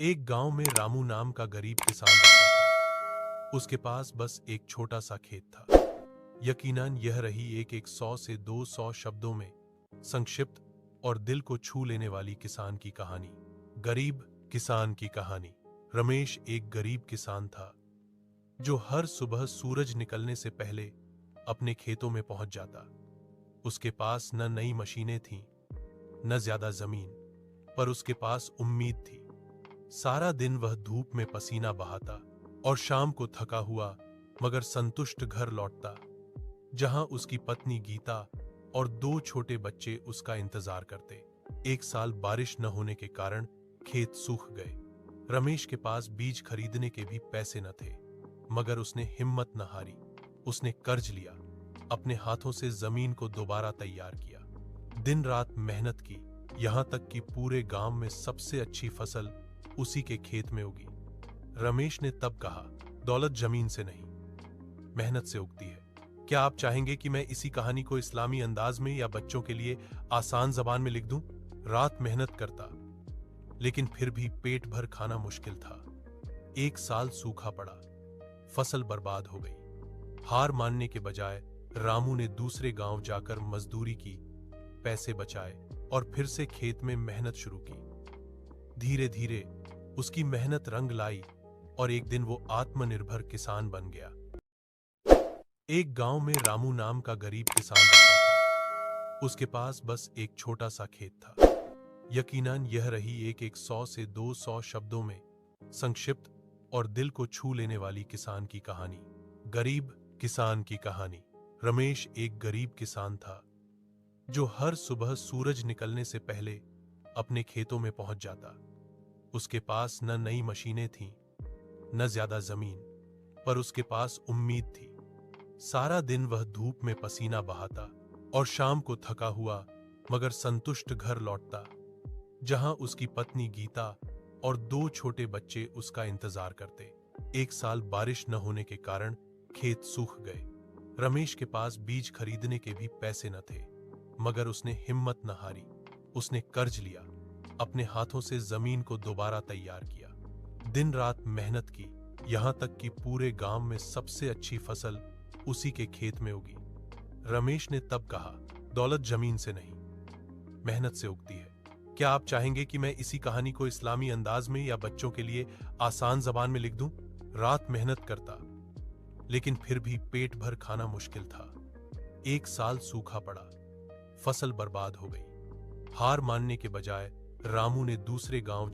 एक गांव में रामू नाम का गरीब किसान रहता था। उसके पास बस एक छोटा सा खेत था। यकीनन यह रही एक 100 से 200 शब्दों में संक्षिप्त और दिल को छू लेने वाली किसान की कहानी। गरीब किसान की कहानी। रमेश एक गरीब किसान था जो हर सुबह सूरज निकलने से पहले अपने खेतों में पहुंच जाता। उसके पास न नई मशीनें थीं, न ज्यादा जमीन, पर उसके पास उम्मीद थी। सारा दिन वह धूप में पसीना बहाता और शाम को थका हुआ मगर संतुष्ट घर लौटता, जहां उसकी पत्नी गीता और 2 छोटे बच्चे उसका इंतजार करते। एक साल बारिश न होने के कारण खेत सूख गए। रमेश के पास बीज खरीदने के भी पैसे न थे, मगर उसने हिम्मत न हारी। उसने कर्ज लिया, अपने हाथों से जमीन को दोबारा तैयार किया, दिन रात मेहनत की, यहां तक कि पूरे गांव में सबसे अच्छी फसल उसी के खेत में उगी। रमेश ने तब कहा, दौलत जमीन से नहीं, मेहनत से उगती है। क्या आप चाहेंगे कि मैं इसी कहानी को इस्लामी अंदाज में या बच्चों के लिए आसान जबान में लिख दूं? रात मेहनत करता, लेकिन फिर भी पेट भर खाना मुश्किल था। एक साल सूखा पड़ा, फसल बर्बाद हो गई। हार मानने के बजाय रामू ने दूसरे गांव जाकर मजदूरी की, पैसे बचाए और फिर से खेत में मेहनत शुरू की। धीरे धीरे उसकी मेहनत रंग लाई और एक दिन वो आत्मनिर्भर किसान बन गया। एक गांव में रामू नाम का गरीब किसान रहता था। उसके पास बस एक छोटा सा खेत था। यकीनन यह रही एक 100 से 200 शब्दों में संक्षिप्त और दिल को छू लेने वाली किसान की कहानी। गरीब किसान की कहानी। रमेश एक गरीब किसान था जो हर सुबह सूरज निकलने से पहले अपने खेतों में पहुंच जाता। उसके पास न नई मशीनें थीं, न ज्यादा जमीन, पर उसके पास उम्मीद थी। सारा दिन वह धूप में पसीना बहाता और शाम को थका हुआ मगर संतुष्ट घर लौटता, जहां उसकी पत्नी गीता और 2 छोटे बच्चे उसका इंतजार करते। एक साल बारिश न होने के कारण खेत सूख गए। रमेश के पास बीज खरीदने के भी पैसे न थे, मगर उसने हिम्मत न हारी। उसने कर्ज लिया, अपने हाथों से जमीन को दोबारा तैयार किया, दिन रात मेहनत की, यहां तक कि पूरे गांव में सबसे अच्छी फसल उसी के खेत में उगी। रमेश ने तब कहा, दौलत जमीन से नहीं, मेहनत से उगती है। क्या आप चाहेंगे कि मैं इसी कहानी को इस्लामी अंदाज में या बच्चों के लिए आसान जबान में लिख दूं? रात मेहनत करता, लेकिन फिर भी पेट भर खाना मुश्किल था। एक साल सूखा पड़ा, फसल बर्बाद हो गई। हार मानने के बजाय रामू ने दूसरे गांव